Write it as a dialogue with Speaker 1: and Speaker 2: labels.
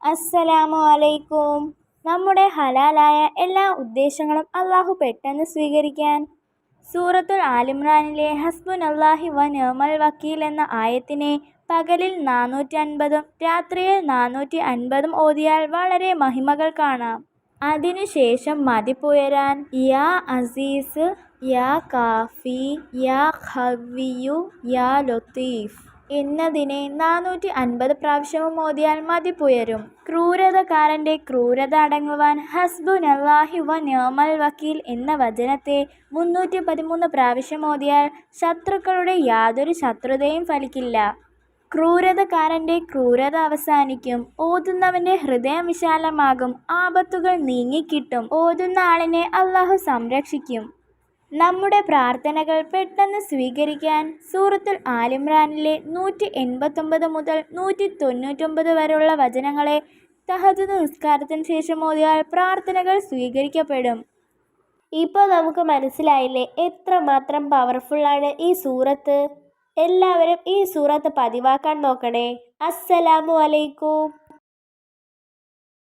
Speaker 1: അസ്സലാമു അലൈക്കും. നമ്മുടെ ഹലാലായ എല്ലാ ഉദ്ദേശങ്ങളും അള്ളാഹു പെട്ടെന്ന് സ്വീകരിക്കാൻ സൂറത്തുൽ ആലിമ്രാനിലെ ഹസ്ബുനല്ലാഹി വ നിഅമൽ വക്കീൽ എന്ന ആയത്തിനെ പകലിൽ 450 രാത്രിയിൽ 450 ഓതിയാൽ വളരെ മഹിമകൾ കാണാം. അതിനുശേഷം മതിപ്പുയരാൻ യാ അസീസ്, യാ കാഫി, യാ ഖവിയ്യു, യാ ലത്തീഫ് എന്നതിനെ 450 പ്രാവശ്യവും ഓതിയാൽ മതിപ്പുയരും. ക്രൂരതക്കാരൻ്റെ ക്രൂരത അടങ്ങുവാൻ ഹസ്ബുനല്ലാഹി വ നിഅമൽ വക്കീൽ എന്ന വചനത്തെ 313 പ്രാവശ്യം ഓതിയാൽ ശത്രുക്കളുടെ യാതൊരു ശത്രുതയും ഫലിക്കില്ല. ക്രൂരതക്കാരൻ്റെ ക്രൂരത അവസാനിക്കും. ഓതുന്നവൻ്റെ ഹൃദയം വിശാലമാകും. ആപത്തുകൾ നീങ്ങിക്കിട്ടും. ഓതുന്ന ആളിനെ അള്ളാഹു സംരക്ഷിക്കും. നമ്മുടെ പ്രാർത്ഥനകൾ പെട്ടെന്ന് സ്വീകരിക്കാൻ സൂറത്തുൽ ആലിമ്രാനിലെ 189 മുതൽ 199 വരെയുള്ള വചനങ്ങളെ തഹജ്ജുദ് നിസ്കാരത്തിന് ശേഷം ഓതിയാൽ പ്രാർത്ഥനകൾ സ്വീകരിക്കപ്പെടും. ഇപ്പോൾ നമുക്ക് മനസ്സിലായില്ലേ എത്രമാത്രം പവർഫുള്ളാണ് ഈ സൂറത്ത്. എല്ലാവരും ഈ സൂറത്ത് പതിവാക്കാൻ നോക്കണേ. അസ്സലാമു അലൈക്കും.